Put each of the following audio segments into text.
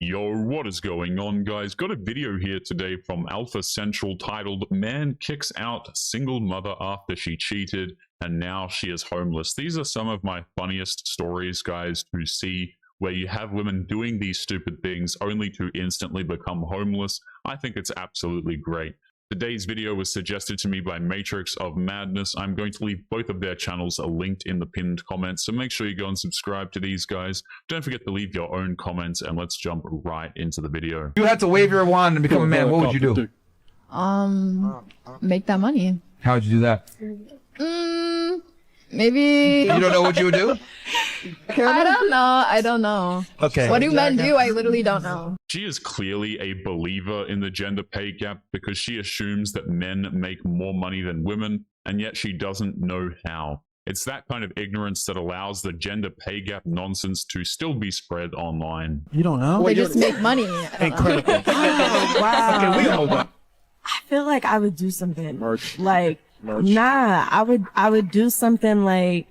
Yo, what is going on, guys? Got a video here today from Alpha Central titled "Man Kicks Out Single Mother After She Cheated and Now She is Homeless." These are some of my funniest stories, guys, to see where you have women doing these stupid things only to instantly become homeless. I think it's absolutely great. Today's video was suggested to me by Matrix of Madness. I'm going to leave both of their channels linked in the pinned comments, so make sure you go and subscribe to these guys. Don't forget to leave your own comments, and let's jump right into the video. You had to wave your wand and become a man, what would you do? Make that money. How would you do that? Maybe. You don't know what you would do? I don't know. Okay. What do men do? I literally don't know. She is clearly a believer in the gender pay gap because she assumes that men make more money than women, and yet she doesn't know how. It's that kind of ignorance that allows the gender pay gap nonsense to still be spread online. You don't know? They just make money. Incredible. Oh, wow. Okay, we all know. I feel like I would do something like, nah, I would do something like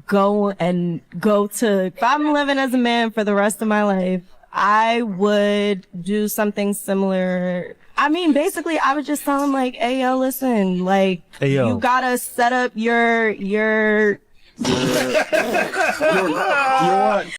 go to, if I'm living as a man for the rest of my life, I would do something similar. I mean, basically, I would just tell him like, hey, yo, listen, like, Hey, yo. you gotta set up your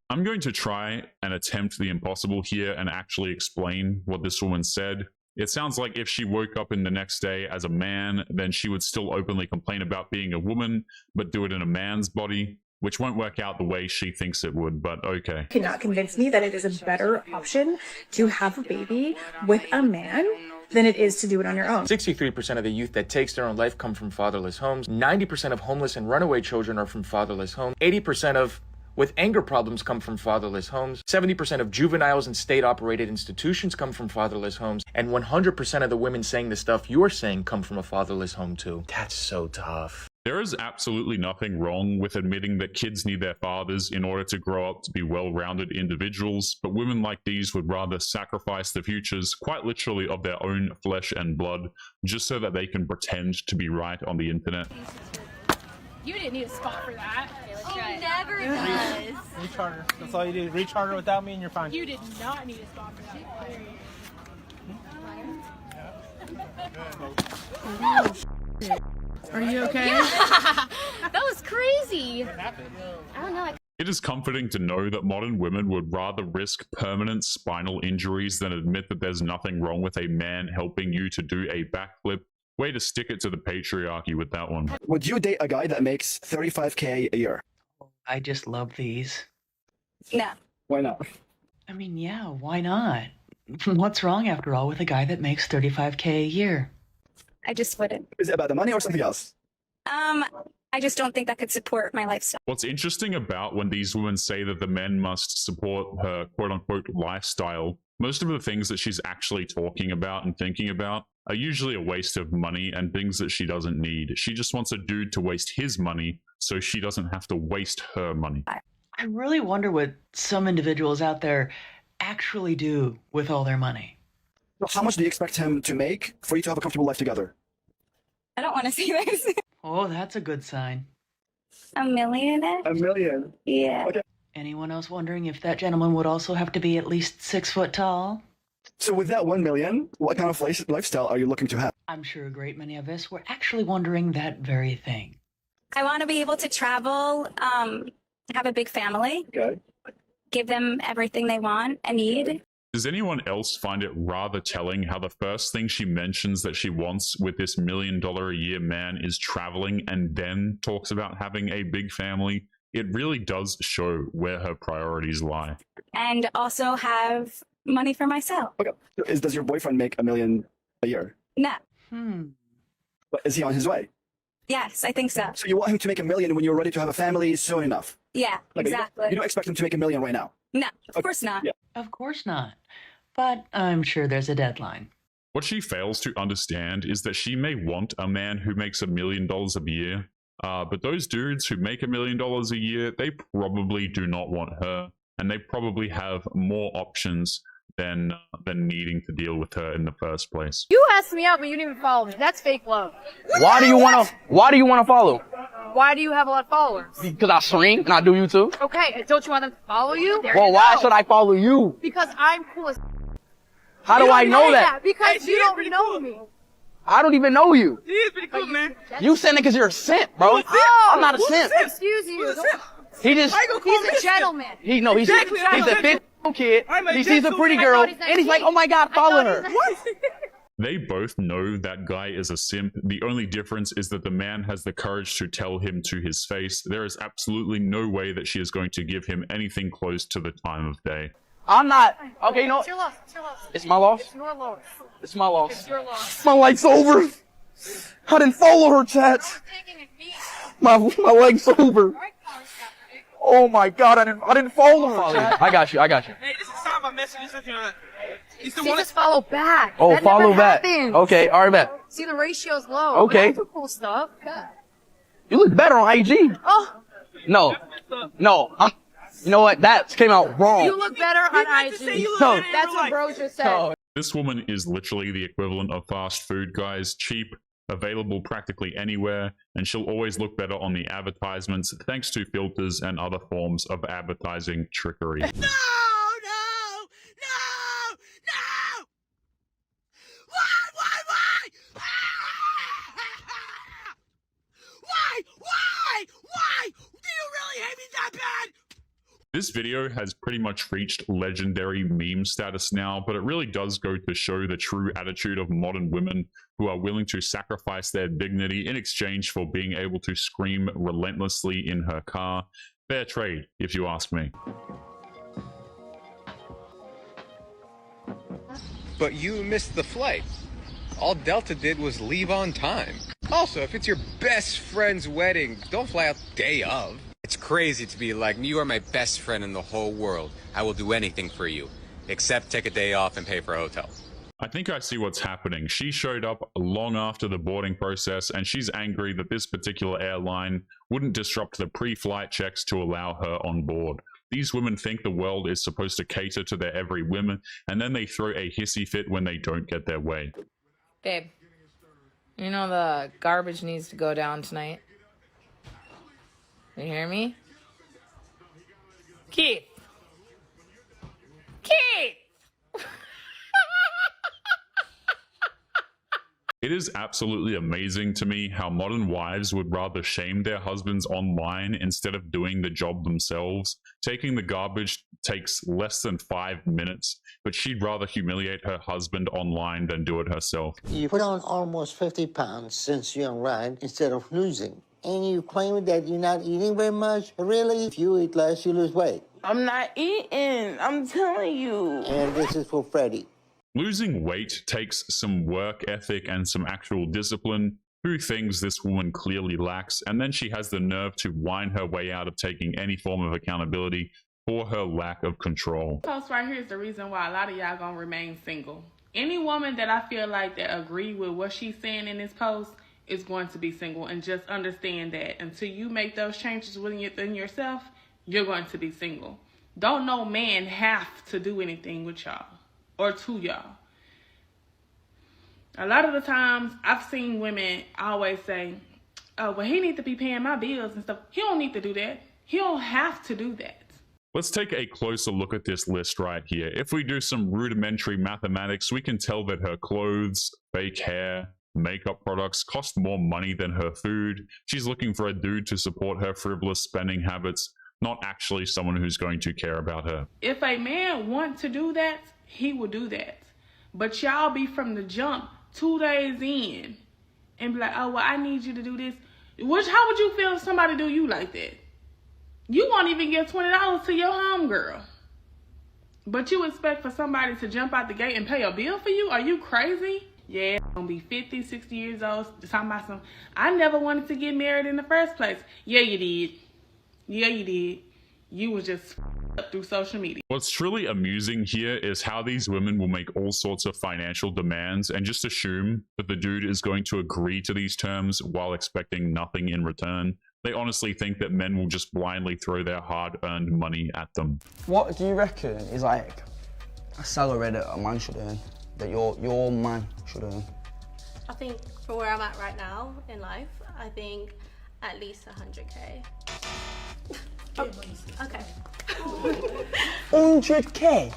I'm going to try and attempt the impossible here and actually explain what this woman said. It sounds like if she woke up in the next day as a man, then she would still openly complain about being a woman, but do it in a man's body, which won't work out the way she thinks it would, but okay. Cannot convince me that it is a better option to have a baby with a man than it is to do it on your own. 63% of the youth that takes their own life come from fatherless homes. 90% of homeless and runaway children are from fatherless homes. 80% of with anger problems come from fatherless homes. 70% of juveniles in state-operated institutions come from fatherless homes. And 100% of the women saying the stuff you're saying come from a fatherless home too. That's so tough. There is absolutely nothing wrong with admitting that kids need their fathers in order to grow up to be well-rounded individuals, but women like these would rather sacrifice the futures, quite literally of their own flesh and blood, just so that they can pretend to be right on the internet. You didn't need a spot for that. He never does. Recharter. That's all you do. Recharter without me and you're fine. You did not need a spot for that. Are you okay? That was crazy. I don't know. It is comforting to know that modern women would rather risk permanent spinal injuries than admit that there's nothing wrong with a man helping you to do a backflip. Way to stick it to the patriarchy with that one. Would you date a guy that makes $35K a year? I just love these. No. Why not? I mean, yeah, why not? What's wrong, after all, with a guy that makes $35K a year? I just wouldn't. Is it about the money or something else? I just don't think that could support my lifestyle. What's interesting about when these women say that the men must support her quote-unquote lifestyle, most of the things that she's actually talking about and thinking about are usually a waste of money and things that she doesn't need. She just wants a dude to waste his money so she doesn't have to waste her money. I really wonder what some individuals out there actually do with all their money. Well, how much do you expect him to make for you to have a comfortable life together? I don't want to say this. Oh, that's a good sign. $1 million? $1 million? Yeah. Okay. Anyone else wondering if that gentleman would also have to be at least 6 foot tall? So with that $1 million, what kind of lifestyle are you looking to have? I'm sure a great many of us were actually wondering that very thing. I want to be able to travel, have a big family, Okay. give them everything they want and need. Does anyone else find it rather telling how the first thing she mentions that she wants with this $1 million a year man is traveling, and then talks about having a big family? It really does show where her priorities lie. And also have money for myself. Okay. So does your boyfriend make $1 million a year? No. But is he on his way? Yes, I think so. So you want him to make $1 million when you're ready to have a family soon enough? Yeah, Like, exactly. You don't expect him to make $1 million right now? No, of course not. Yeah. Of course not. But I'm sure there's a deadline. What she fails to understand is that she may want a man who makes $1 million a year, but those dudes who make $1 million a year, they probably do not want her, and they probably have more options than needing to deal with her in the first place. You asked me out, but you didn't even follow me. That's fake love. Why do you want to follow? Why do you have a lot of followers? Because I stream and I do YouTube. Okay, and don't you want them to follow you? Well, why should I follow you? Because I'm cool as How do I know that? Because you don't know me. I don't even know you. He is pretty cool, man. You sent it because you're a simp, bro. Oh, I'm not a simp. Excuse you. He's a gentleman. he's a fit kid. He sees a pretty girl and he's like, oh my god, follow her. They both know that guy is a simp. The only difference is that the man has the courage to tell him to his face. There is absolutely no way that she is going to give him anything close to the time of day. I'm not. Okay, you know It's your loss. It's your loss. it's my loss. It's your loss. It's my loss. It's your loss. My life's over. I didn't follow her, chat. My leg's over. Oh my god, I didn't follow her. Chat. I got you. Hey, this is some of my messages if you want. You just follow back. Oh, that follow never back. happens. Okay, alright, bet. See, the ratio's low. Okay. But I do cool stuff. God. You look better on IG. Oh, No. You know what? That came out wrong. you look better on IG. No. That's what bro just said. No. This woman is literally the equivalent of fast food, guys. Cheap, available practically anywhere, and she'll always look better on the advertisements thanks to filters and other forms of advertising trickery. No! Why? Do you really hate me that bad? This video has pretty much reached legendary meme status now, but it really does go to show the true attitude of modern women who are willing to sacrifice their dignity in exchange for being able to scream relentlessly in her car. Fair trade, if you ask me. But you missed the flight. All Delta did was leave on time. Also, if it's your best friend's wedding, don't fly out the day of. It's crazy to be like, you are my best friend in the whole world. I will do anything for you, except take a day off and pay for a hotel. I think I see what's happening. She showed up long after the boarding process, and she's angry that this particular airline wouldn't disrupt the pre-flight checks to allow her on board. These women think the world is supposed to cater to their every whim, and then they throw a hissy fit when they don't get their way. Babe, you know the garbage needs to go down tonight. You hear me? Keith! It is absolutely amazing to me how modern wives would rather shame their husbands online instead of doing the job themselves. Taking the garbage takes less than 5 minutes, but she'd rather humiliate her husband online than do it herself. You put on almost 50 pounds since you arrived instead of losing. And you claim that you're not eating very much? Really? If you eat less, you lose weight. I'm not eating. I'm telling you. And this is for Freddie. Losing weight takes some work ethic and some actual discipline. Two things this woman clearly lacks, and then she has the nerve to whine her way out of taking any form of accountability for her lack of control. Post right here is the reason why a lot of y'all gonna remain single. Any woman that I feel like that agree with what she's saying in this post is going to be single, and just understand that until you make those changes within yourself, you're going to be single. Don't no man have to do anything with y'all or to y'all. A lot of the times I've seen women always say, oh, well, he needs to be paying my bills and stuff. He don't need to do that. He don't have to do that. Let's take a closer look at this list right here. If we do some rudimentary mathematics, we can tell that her clothes, fake hair, makeup products cost more money than her food. She's looking for a dude to support her frivolous spending habits, not actually someone who's going to care about her. If a man wants to do that, he will do that. But y'all be from the jump 2 days in and be like, oh, well, I need you to do this. How would you feel if somebody do you like that? You won't even give $20 to your homegirl. But you expect for somebody to jump out the gate and pay a bill for you? Are you crazy? Yeah, I'm gonna be 50, 60 years old, talking about some, I never wanted to get married in the first place. Yeah, you did. Yeah, you did. You was just up through social media. What's truly amusing here is how these women will make all sorts of financial demands and just assume that the dude is going to agree to these terms while expecting nothing in return. They honestly think that men will just blindly throw their hard-earned money at them. What do you reckon is like a salary that a man should earn, that your man should earn? I think from where I'm at right now in life, I think at least 100K. Oh, okay. 100K?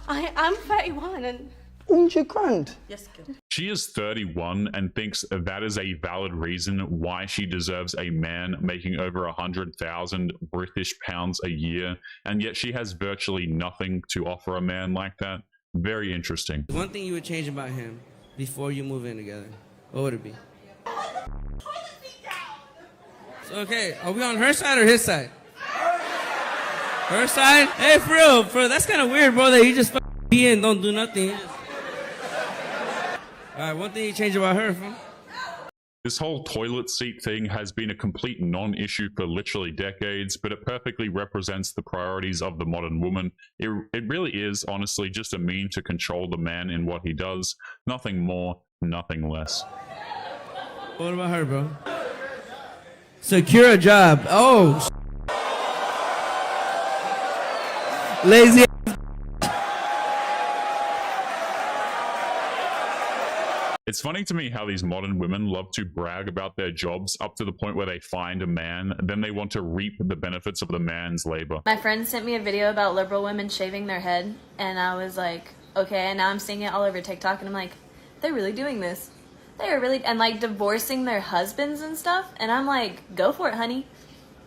I'm 31 and 100 grand? yes, She is 31 and thinks that is a valid reason why she deserves a man making over 100,000 British pounds a year, and yet she has virtually nothing to offer a man like that. Very interesting. One thing you would change about him before you move in together, what would it be? So, okay, are we on her side or his side? Her side? Hey, for real, that's kind of weird, bro, that you just pee and don't do nothing. Alright, one thing you change about her, fool. This whole toilet seat thing has been a complete non-issue for literally decades, but it perfectly represents the priorities of the modern woman. It really is, honestly, just a mean to control the man in what he does. Nothing more, nothing less. What about her, bro? Secure a job. Oh, lazy. It's funny to me how these modern women love to brag about their jobs up to the point where they find a man, then they want to reap the benefits of the man's labor. My friend sent me a video about liberal women shaving their head, and I was like, okay, and now I'm seeing it all over TikTok, and I'm like, they're really doing this. They're really, and like divorcing their husbands and stuff, and I'm like, go for it, honey.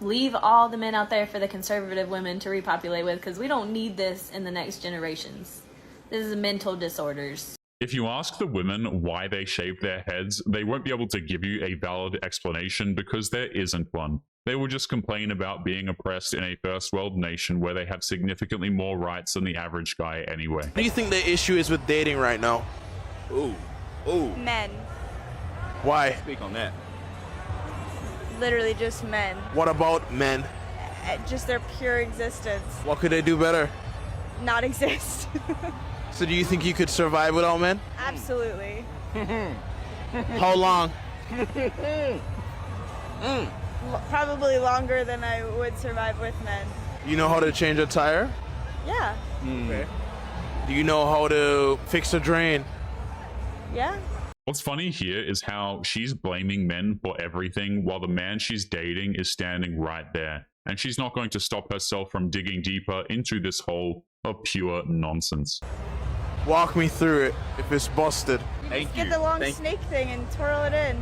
Leave all the men out there for the conservative women to repopulate with, because we don't need this in the next generations. This is mental disorders. If you ask the women why they shave their heads, they won't be able to give you a valid explanation because there isn't one. They will just complain about being oppressed in a first world nation where they have significantly more rights than the average guy anyway. What do you think the issue is with dating right now? Ooh. Men. Why? Speak on that. Literally just men. What about men? Just their pure existence. What could they do better? Not exist. So do you think you could survive without men? Absolutely. How long? Probably longer than I would survive with men. You know how to change a tire? Yeah. Okay. Do you know how to fix a drain? Yeah. What's funny here is how she's blaming men for everything while the man she's dating is standing right there. And she's not going to stop herself from digging deeper into this hole of pure nonsense. Walk me through it if it's busted. Just get the long snake thing and twirl it in.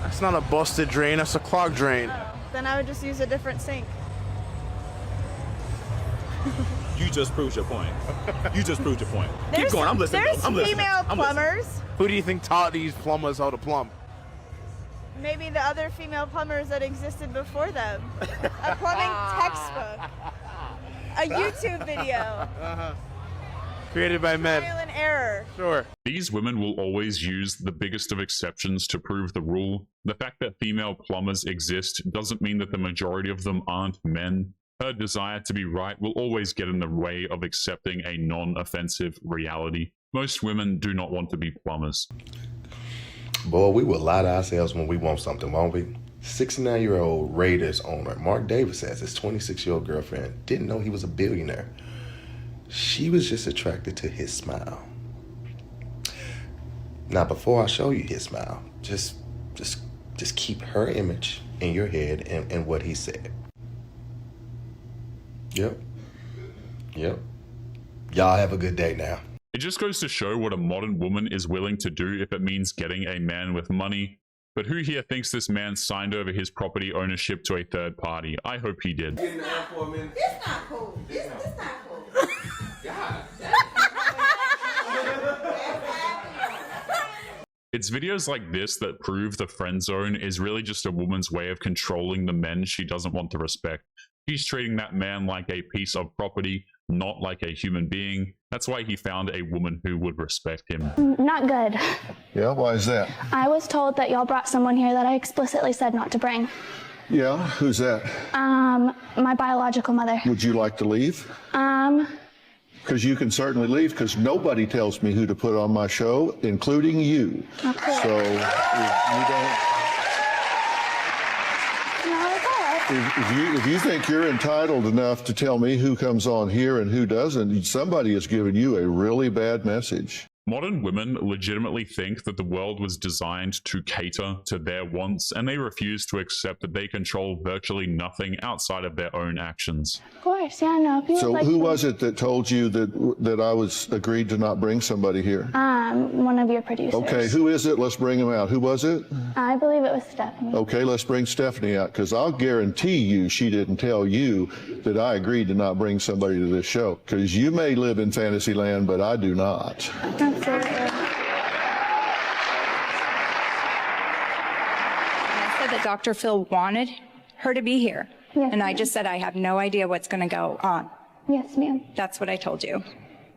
That's not a busted drain, that's a clogged drain. Then I would just use a different sink. You just proved your point. You just proved your point. There's, Keep going, I'm listening. There's I'm listening. female I'm plumbers. listening. Who do you think taught these plumbers how to plumb? Maybe the other female plumbers that existed before them. A plumbing textbook. A YouTube video. Created by men. Trial and error. Sure. These women will always use the biggest of exceptions to prove the rule. The fact that female plumbers exist doesn't mean that the majority of them aren't men. Her desire to be right will always get in the way of accepting a non-offensive reality. Most women do not want to be plumbers. Boy, we will lie to ourselves when we want something, won't we? 69-year-old Raiders owner Mark Davis says his 26-year-old girlfriend didn't know he was a billionaire. She was just attracted to his smile. Now, before I show you his smile, just keep her image in your head and what he said. Yep. Y'all have a good day now. It just goes to show what a modern woman is willing to do if it means getting a man with money. But who here thinks this man signed over his property ownership to a third party? I hope he did. It's not cool. It's not cool. It's videos like this that prove the friend zone is really just a woman's way of controlling the men she doesn't want to respect. She's treating that man like a piece of property, not like a human being. That's why he found a woman who would respect him. Not good. Yeah, why is that? I was told that y'all brought someone here that I explicitly said not to bring. Yeah, who's that? My biological mother. Would you like to leave? Because you can certainly leave, because nobody tells me who to put on my show, including you. Okay. So if you don't... No, it's all right. If you think you're entitled enough to tell me who comes on here and who doesn't, somebody has given you a really bad message. Modern women legitimately think that the world was designed to cater to their wants, and they refuse to accept that they control virtually nothing outside of their own actions. Of course, yeah, no. If you So would like who to- was it that told you that I was agreed to not bring somebody here? One of your producers. Okay, who is it? Let's bring him out. Who was it? I believe it was Stephanie. Okay, let's bring Stephanie out, because I'll guarantee you she didn't tell you that I agreed to not bring somebody to this show, because you may live in fantasy land, but I do not. Absolutely. I said that Dr. Phil wanted her to be here. Yes, and I just said I have no idea what's going to go on. Yes, ma'am. That's what I told you.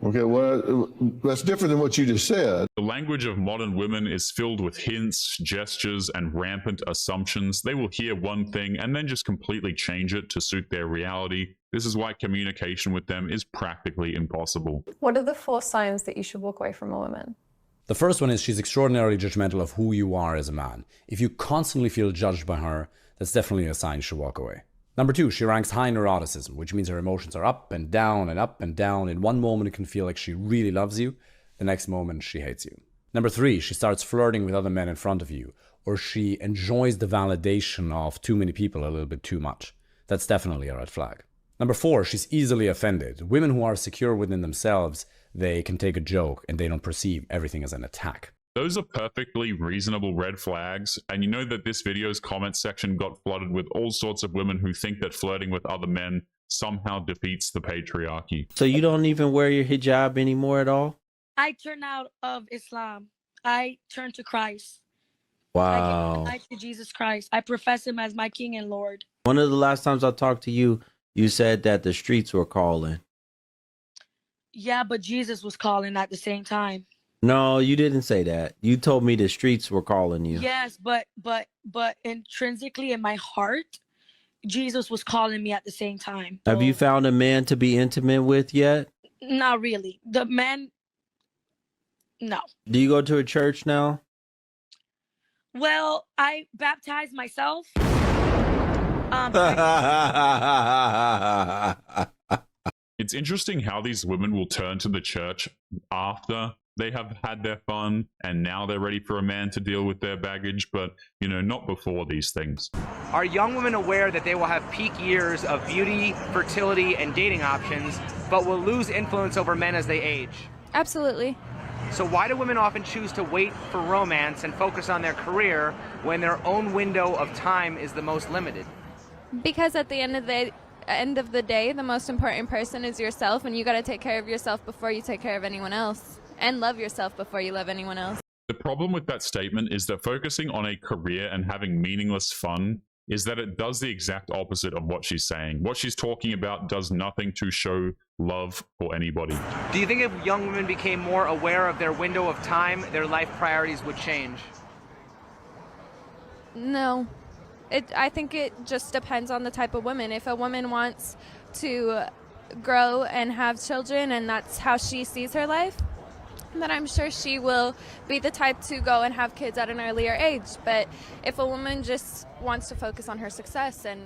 Okay, well, that's different than what you just said. The language of modern women is filled with hints, gestures, and rampant assumptions. They will hear one thing and then just completely change it to suit their reality. This is why communication with them is practically impossible. What are the 4 signs that you should walk away from a woman? The first one is she's extraordinarily judgmental of who you are as a man. If you constantly feel judged by her, that's definitely a sign you should walk away. Number 2, she ranks high neuroticism, which means her emotions are up and down and up and down. In one moment, it can feel like she really loves you. The next moment, she hates you. Number 3, she starts flirting with other men in front of you, or she enjoys the validation of too many people a little bit too much. That's definitely a red flag. Number 4, she's easily offended. Women who are secure within themselves, they can take a joke and they don't perceive everything as an attack. Those are perfectly reasonable red flags, and you know that this video's comment section got flooded with all sorts of women who think that flirting with other men somehow defeats the patriarchy. So you don't even wear your hijab anymore at all? I turned out of Islam. I turned to Christ. Wow. I to Jesus Christ. I profess him as my King and Lord. One of the last times I talked to you, you said that the streets were calling. Yeah, but Jesus was calling at the same time. No, you didn't say that. You told me the streets were calling you. Yes, but intrinsically in my heart, Jesus was calling me at the same time. Have you found a man to be intimate with yet? Not really. The man, no. Do you go to a church now? Well, I baptized myself. It's interesting how these women will turn to the church after they have had their fun and now they're ready for a man to deal with their baggage, but, you know, not before these things. Are young women aware that they will have peak years of beauty, fertility, and dating options, but will lose influence over men as they age? Absolutely. So why do women often choose to wait for romance and focus on their career when their own window of time is the most limited? Because at the end of the day, the most important person is yourself, and you got to take care of yourself before you take care of anyone else, and love yourself before you love anyone else. The problem with that statement is that focusing on a career and having meaningless fun is that it does the exact opposite of what she's saying. What she's talking about does nothing to show love for anybody. Do you think if young women became more aware of their window of time, their life priorities would change? No. I think it just depends on the type of woman. If a woman wants to grow and have children and that's how she sees her life, then I'm sure she will be the type to go and have kids at an earlier age. But if a woman just wants to focus on her success and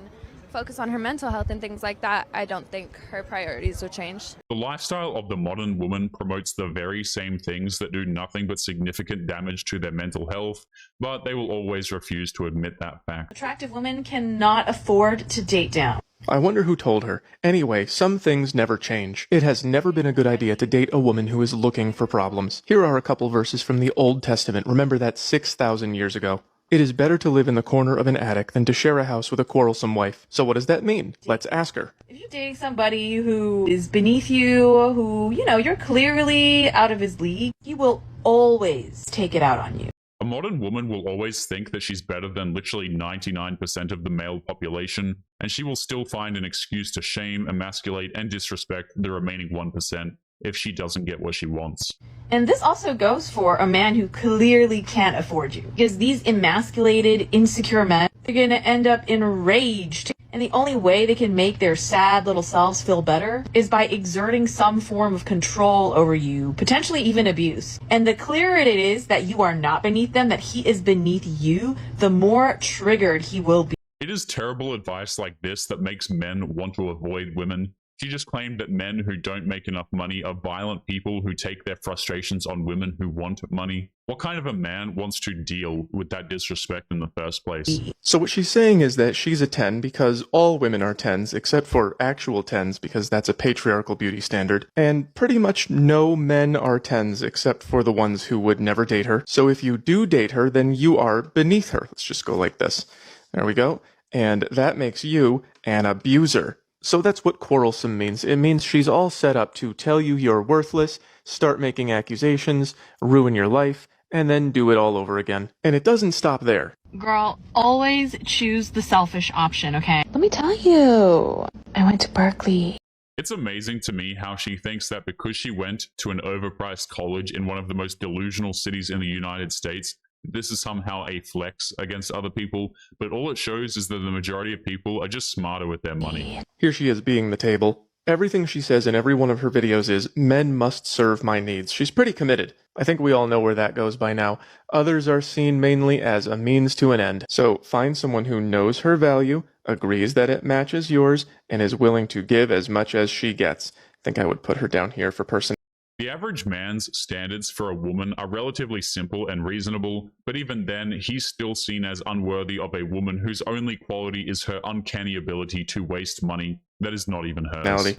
focus on her mental health and things like that, I don't think her priorities will change. The lifestyle of the modern woman promotes the very same things that do nothing but significant damage to their mental health, but they will always refuse to admit that fact. Attractive women cannot afford to date down. I wonder who told her. Anyway, some things never change. It has never been a good idea to date a woman who is looking for problems. Here are a couple verses from the Old Testament. Remember that 6,000 years ago. It is better to live in the corner of an attic than to share a house with a quarrelsome wife. So what does that mean? Let's ask her. If you're dating somebody who is beneath you, who, you're clearly out of his league, he will always take it out on you. A modern woman will always think that she's better than literally 99% of the male population, and she will still find an excuse to shame, emasculate, and disrespect the remaining 1% if she doesn't get what she wants. And this also goes for a man who clearly can't afford you. Because these emasculated, insecure men, they're going to end up enraged. And the only way they can make their sad little selves feel better is by exerting some form of control over you, potentially even abuse. And the clearer it is that you are not beneath them, that he is beneath you, the more triggered he will be. It is terrible advice like this that makes men want to avoid women. She just claimed that men who don't make enough money are violent people who take their frustrations on women who want money. What kind of a man wants to deal with that disrespect in the first place? So what she's saying is that she's a 10 because all women are 10s, except for actual 10s because that's a patriarchal beauty standard. And pretty much no men are 10s except for the ones who would never date her. So if you do date her, then you are beneath her. Let's just go like this. There we go. And that makes you an abuser. So that's what quarrelsome means. It means she's all set up to tell you you're worthless, start making accusations, ruin your life, and then do it all over again. And it doesn't stop there. Girl, always choose the selfish option, okay? Let me tell you, I went to Berkeley. It's amazing to me how she thinks that because she went to an overpriced college in one of the most delusional cities in the United States, this is somehow a flex against other people, but all it shows is that the majority of people are just smarter with their money. Here she is being the table. Everything she says in every one of her videos is, men must serve my needs. She's pretty committed. I think we all know where that goes by now. Others are seen mainly as a means to an end. So find someone who knows her value, agrees that it matches yours, and is willing to give as much as she gets. I think I would put her down here for person. The average man's standards for a woman are relatively simple and reasonable, but even then, he's still seen as unworthy of a woman whose only quality is her uncanny ability to waste money that is not even hers.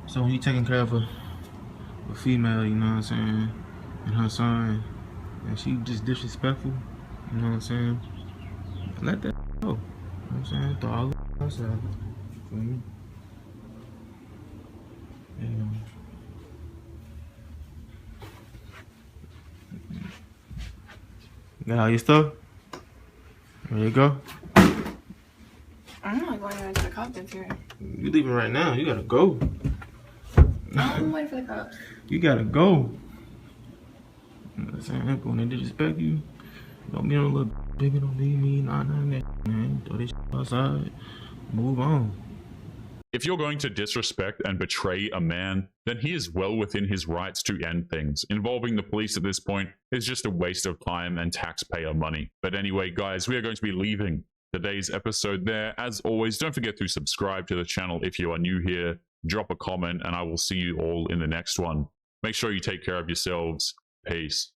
So when you taking care of a female, you know what I'm saying, and her son, and she just disrespectful, you know what I'm saying, let that go. You know what I'm saying? Throw all the outside. Feel me? Yeah. Got all your stuff? There you go. I'm not going into the cops here. You leaving right now. You gotta go. I'm waiting for the cops. You gotta go. You know what I'm saying? When they disrespect you, don't be on a little baby, don't leave me, none of that, man. Throw this outside. Move on. If you're going to disrespect and betray a man, then he is well within his rights to end things. Involving the police at this point is just a waste of time and taxpayer money. But anyway, guys, we are going to be leaving today's episode there. As always, don't forget to subscribe to the channel if you are new here. Drop a comment, and I will see you all in the next one. Make sure you take care of yourselves. Peace.